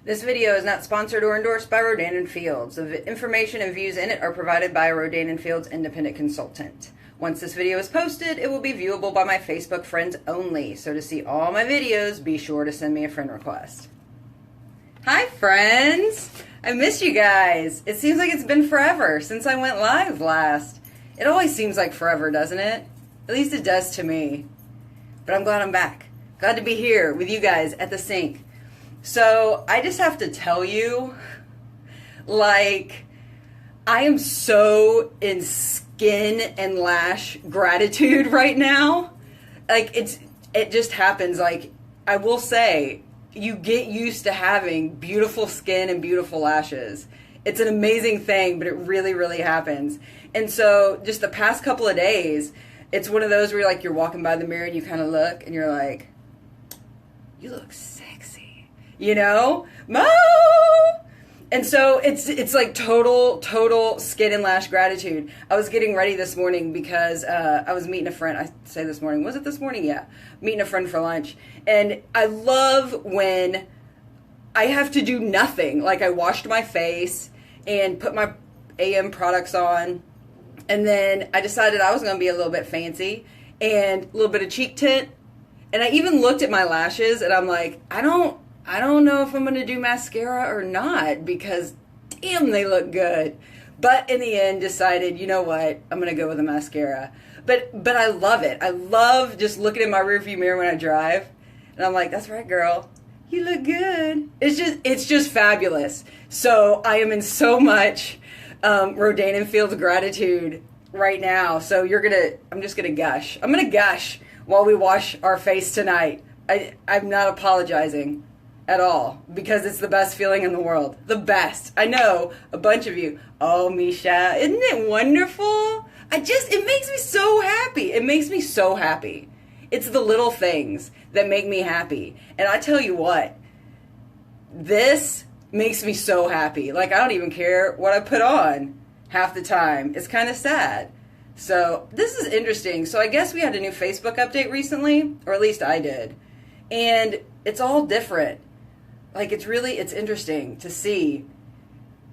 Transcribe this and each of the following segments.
This video is not sponsored or endorsed by Rodan & Fields. The information and views in it are provided by a Rodan & Fields independent consultant. Once this video is posted, it will be viewable by my Facebook friends only. So to see all my videos, be sure to send me a friend request. Hi friends! I miss you guys. It seems like it's been forever since I went live last. It always seems like forever, doesn't it? At least it does to me. But I'm glad I'm back. Glad to be here with you guys at the sink. So I just have to tell you, like, I am so in skin and lash gratitude right now. Like, it just happens. Like, I will say, you get used to having beautiful skin and beautiful lashes. It's an amazing thing, but it really, really happens. And so just the past couple of days, it's one of those where you're walking by the mirror and you kind of look and you're like, you look sexy. You know? Mo! And so it's like total skin and lash gratitude. I was getting ready this morning because I was meeting a friend. I say this morning. Was it this morning? Yeah. Meeting a friend for lunch. And I love when I have to do nothing. Like, I washed my face and put my AM products on. And then I decided I was going to be a little bit fancy and a little bit of cheek tint. And I even looked at my lashes and I'm like, I don't know if I'm going to do mascara or not because damn, they look good. But in the end decided, you know what? I'm going to go with a mascara. But I love it. I love just looking in my rearview mirror when I drive. And I'm like, that's right, girl. You look good. It's just fabulous. So I am in so much Rodan & Fields gratitude right now. So I'm just going to gush. I'm going to gush while we wash our face tonight. I'm not apologizing at all because it's the best feeling in the world. The best. I know a bunch of you. Oh, Misha, isn't it wonderful? It makes me so happy. It makes me so happy. It's the little things that make me happy. And I tell you what, this makes me so happy. Like, I don't even care what I put on half the time. It's kind of sad. So this is interesting. So I guess we had a new Facebook update recently, or at least I did. And it's all different. Like, it's interesting to see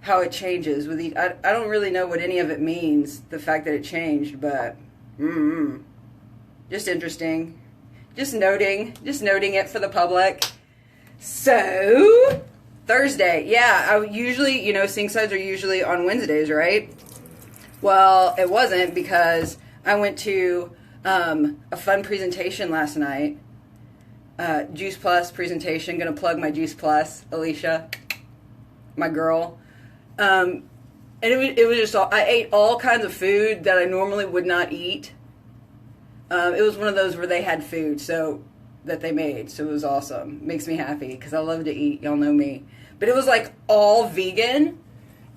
how it changes. I don't really know what any of it means, the fact that it changed, but just interesting. Just noting it for the public. So, Thursday. Yeah, I usually, Sinksides are usually on Wednesdays, right? Well, it wasn't because I went to a fun presentation last night. Juice Plus presentation. Gonna plug my Juice Plus, Alicia, my girl. And it was just I ate all kinds of food that I normally would not eat. It was one of those where they had food that they made, so it was awesome. Makes me happy because I love to eat. Y'all know me. But it was like all vegan.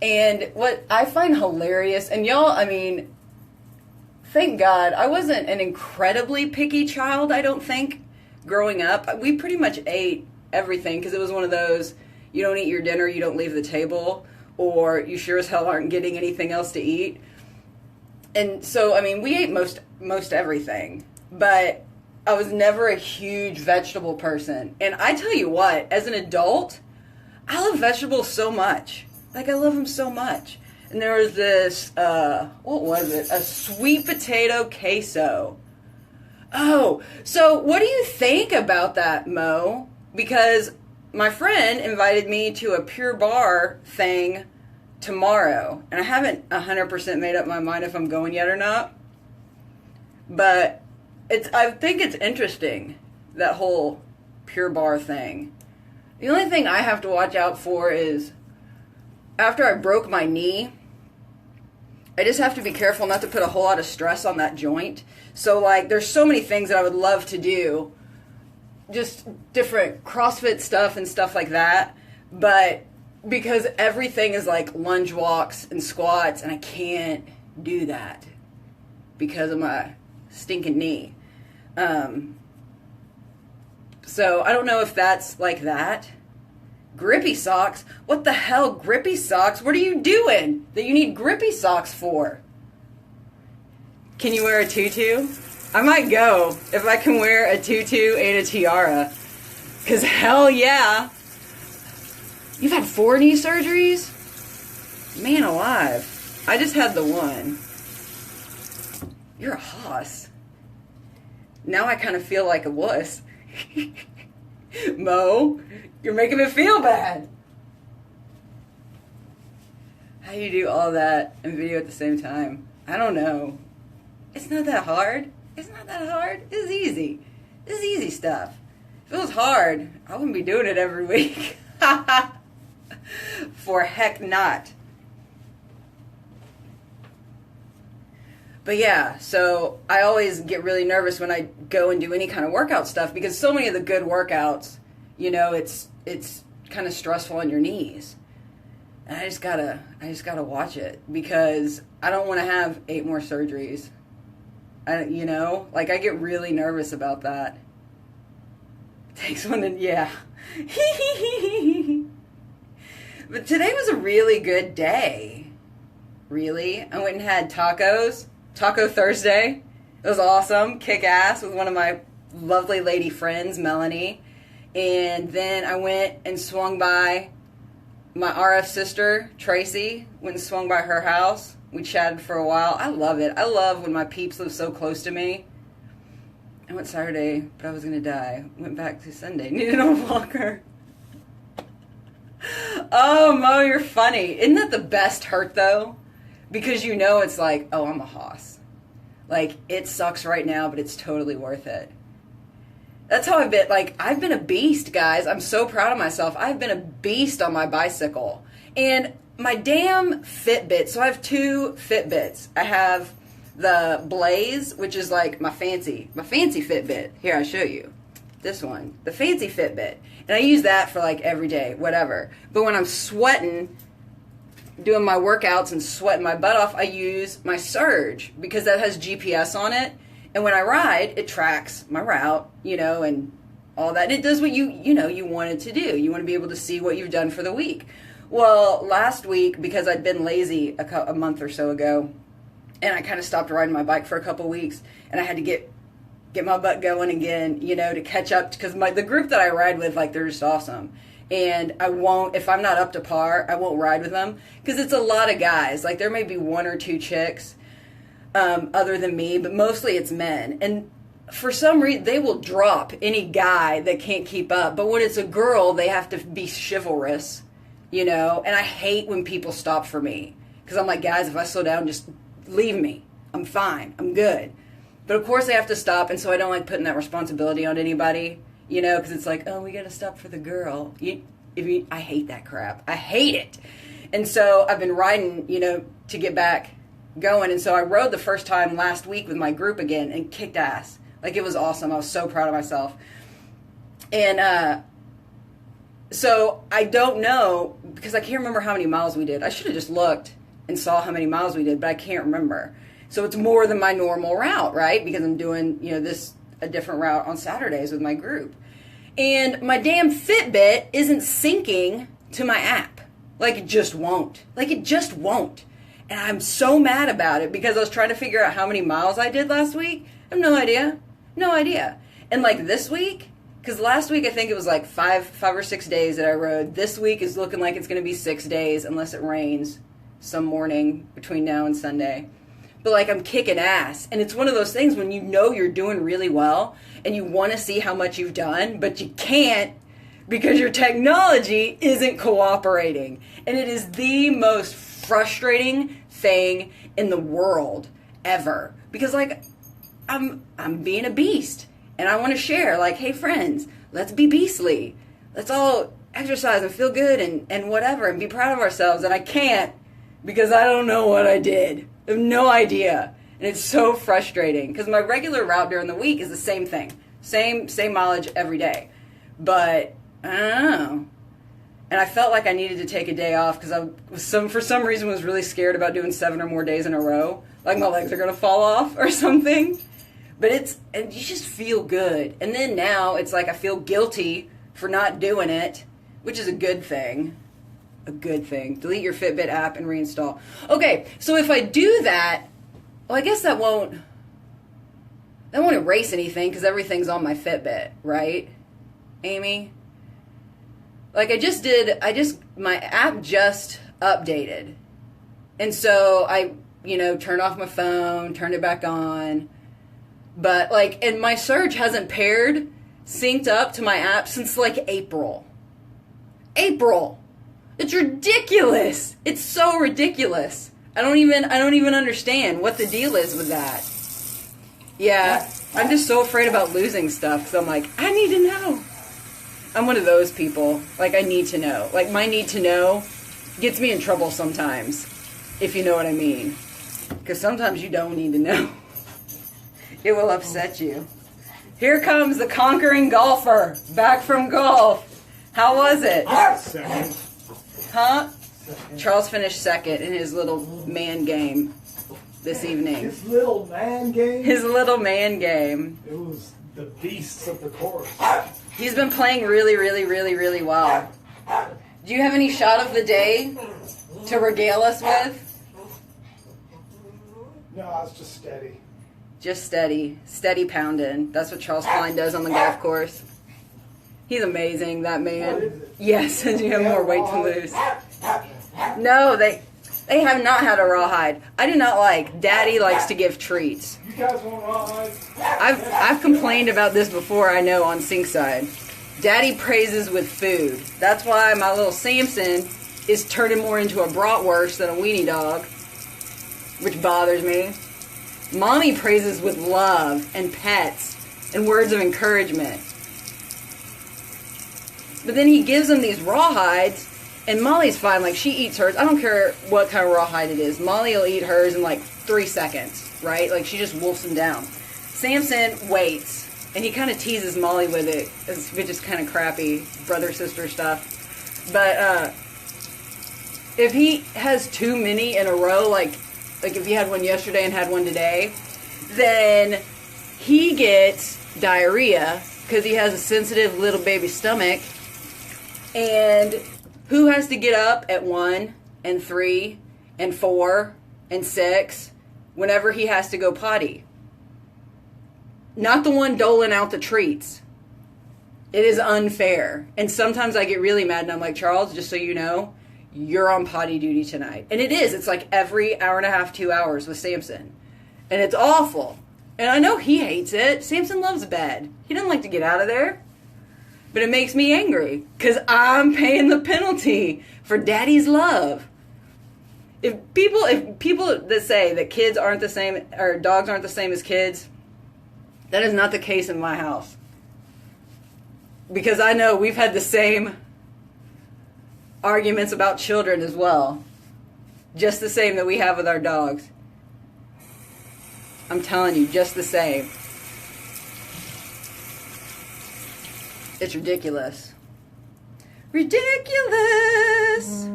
And what I find hilarious, and y'all, I mean, thank God, I wasn't an incredibly picky child, I don't think, growing up. We pretty much ate everything because it was one of those, you don't eat your dinner, you don't leave the table, or you sure as hell aren't getting anything else to eat. And so, I mean, we ate most everything, but I was never a huge vegetable person. And I tell you what, as an adult, I love vegetables so much. Like, I love them so much. And there was this, what was it? A sweet potato queso. Oh, so what do you think about that, Mo? Because my friend invited me to a Pure Bar thing tomorrow. And I haven't 100% made up my mind if I'm going yet or not. But I think it's interesting, that whole Pure Bar thing. The only thing I have to watch out for is, after I broke my knee, I just have to be careful not to put a whole lot of stress on that joint. So, like, there's so many things that I would love to do, just different CrossFit stuff and stuff like that, but because everything is like lunge walks and squats, and I can't do that because of my stinking knee. So I don't know if that's like that. Grippy socks? What the hell, grippy socks? What are you doing that you need grippy socks for? Can you wear a tutu? I might go if I can wear a tutu and a tiara. Because hell yeah. You've had 4 knee surgeries? Man alive. I just had the one. You're a hoss. Now I kind of feel like a wuss. Mo, you're making me feel bad. How do you do all that and video at the same time? I don't know. It's not that hard. It's not that hard. It's easy. This is easy stuff. If it was hard, I wouldn't be doing it every week. For heck not. But yeah, so I always get really nervous when I go and do any kind of workout stuff because so many of the good workouts, you know, it's kind of stressful on your knees. And I just gotta watch it because I don't want to have 8 more surgeries. You know, like I get really nervous about that. It takes one to, yeah. But today was a really good day. Really. I went and had tacos. Taco Thursday. It was awesome. Kick ass with one of my lovely lady friends, Melanie. And then I went and swung by my RF sister, Tracy. Went and swung by her house. We chatted for a while. I love it. I love when my peeps live so close to me. I went Saturday, but I was going to die. Went back to Sunday. Needed a walker. Oh, Mo, you're funny. Isn't that the best hurt, though? Because you know it's like, oh, I'm a hoss. Like, it sucks right now, but it's totally worth it. That's how I've been a beast, guys. I'm so proud of myself. I've been a beast on my bicycle. And my damn Fitbit, so I have 2 Fitbits. I have the Blaze, which is like my fancy Fitbit. Here, I'll show you. This one, the fancy Fitbit. And I use that for like every day, whatever. But when I'm sweating, doing my workouts and sweating my butt off, I use my Surge because that has GPS on it. And when I ride, it tracks my route, you know, and all that. And it does what you want it to do. You want to be able to see what you've done for the week. Well, last week, because I'd been lazy a month or so ago, and I kind of stopped riding my bike for a couple weeks, and I had to get my butt going again, you know, to catch up, because the group that I ride with, like, they're just awesome. And I won't, if I'm not up to par, I won't ride with them, because it's a lot of guys. Like, there may be 1 or 2 chicks other than me, but mostly it's men. And for some reason, they will drop any guy that can't keep up. But when it's a girl, they have to be chivalrous, you know. And I hate when people stop for me, because I'm like, guys, if I slow down, just leave me. I'm fine. I'm good. But of course, they have to stop, and so I don't like putting that responsibility on anybody, you know, because it's like, oh, we got to stop for the girl. I hate that crap. I hate it. And so I've been riding, you know, to get back going. And so I rode the first time last week with my group again and kicked ass. Like, it was awesome. I was so proud of myself. And so I don't know, because I can't remember how many miles we did. I should have just looked and saw how many miles we did, but I can't remember. So it's more than my normal route, right? Because I'm doing, you know, a different route on Saturdays with my group. And my damn Fitbit isn't syncing to my app. Like, it just won't. Like, it just won't. And I'm so mad about it because I was trying to figure out how many miles I did last week. I have no idea. No idea. And like this week, because last week I think it was like five or 6 days that I rode. This week is looking like it's going to be 6 days unless it rains some morning between now and Sunday. But like, I'm kicking ass. And it's one of those things when you know you're doing really well and you want to see how much you've done, but you can't because your technology isn't cooperating. And it is the most frustrating thing in the world ever. Because like, I'm being a beast and I want to share, like, hey friends, let's be beastly. Let's all exercise and feel good and whatever and be proud of ourselves. And I can't because I don't know what I did. I have no idea. And it's so frustrating because my regular route during the week is the same thing. Same mileage every day. But I don't know. And I felt like I needed to take a day off because for some reason was really scared about doing 7 or more days in a row. Like my legs are going to fall off or something. But and you just feel good. And then now it's like I feel guilty for not doing it, which is a good thing. A good thing. Delete your Fitbit app and reinstall. Okay, so if I do that, well, I guess that won't erase anything because everything's on my Fitbit, right, Amy? Like my app just updated. And so I, turned off my phone, turned it back on. But, and my search hasn't synced up to my app since, April. April! It's ridiculous! It's so ridiculous. I don't even understand what the deal is with that. Yeah, I'm just so afraid about losing stuff, because I'm like, I need to know. I'm one of those people. I need to know. My need to know gets me in trouble sometimes, if you know what I mean. Because sometimes you don't need to know. It will upset you. Here comes the conquering golfer, back from golf. How was it? Second. Huh? Charles finished second in his little man game this evening. His little man game? His little man game. It was the beasts of the course. He's been playing really, really, really, really well. Do you have any shot of the day to regale us with? No, it's just steady. Just steady. Steady pounding. That's what Charles Klein does on the golf course. He's amazing, that man. Yes, and you have more weight to lose. No, they have not had a rawhide. I do not like. Daddy likes to give treats. You guys want rawhide? I've complained about this before, I know, on Sinkside. Daddy praises with food. That's why my little Samson is turning more into a bratwurst than a weenie dog, which bothers me. Mommy praises with love and pets and words of encouragement. But then he gives them these rawhides, and Molly's fine. She eats hers. I don't care what kind of rawhide it is. Molly will eat hers in 3 seconds, right? She just wolfs them down. Samson waits, and he kind of teases Molly with it, which is kind of crappy, brother-sister stuff. But if he has too many in a row, like if he had one yesterday and had one today, then he gets diarrhea because he has a sensitive little baby stomach. And who has to get up at 1 and 3 and 4 and 6 whenever he has to go potty? Not the one doling out the treats. It is unfair. And sometimes I get really mad and I'm like, Charles, just so you know, you're on potty duty tonight. And it is. It's every hour and a half, 2 hours with Samson. And it's awful. And I know he hates it. Samson loves bed. He doesn't like to get out of there. But it makes me angry because I'm paying the penalty for daddy's love. If people that say that kids aren't the same, or dogs aren't the same as kids, that is not the case in my house. Because I know we've had the same arguments about children as well. Just the same that we have with our dogs. I'm telling you, just the same. It's ridiculous. Ridiculous!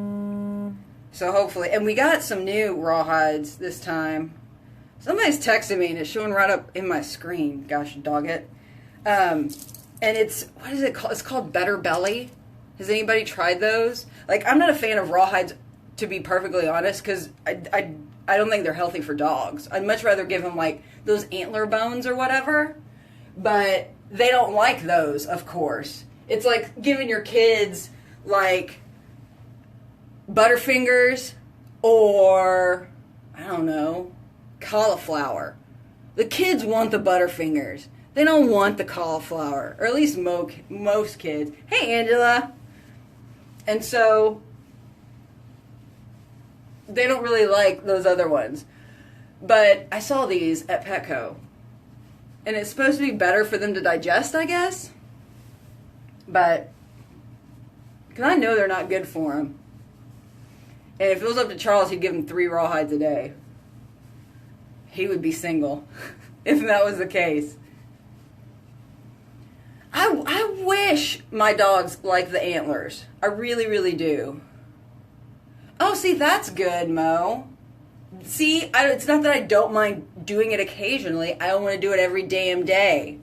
So hopefully, and we got some new rawhides this time. Somebody's texting me and it's showing right up in my screen. Gosh, dog it. And it's, what is it called? It's called Better Belly. Has anybody tried those? I'm not a fan of rawhides, to be perfectly honest, because I don't think they're healthy for dogs. I'd much rather give them, those antler bones or whatever. But they don't like those, of course. It's like giving your kids, Butterfingers or, I don't know, cauliflower. The kids want the Butterfingers. They don't want the cauliflower, or at least most kids. Hey, Angela. And so they don't really like those other ones. But I saw these at Petco. And it's supposed to be better for them to digest, I guess. But, because I know they're not good for them. And if it was up to Charles, he'd give him 3 rawhides a day. He would be single, if that was the case. I wish my dogs liked the antlers. I really, really do. Oh, see, that's good, Mo. See, it's not that I don't mind doing it occasionally. I don't want to do it every damn day.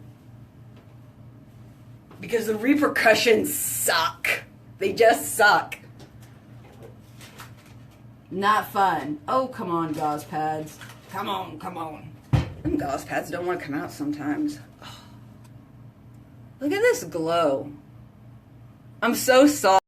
Because the repercussions suck. They just suck. Not fun. Oh, come on, gauze pads. Come on, come on. Them gauze pads don't want to come out sometimes. Oh. Look at this glow. I'm so soft.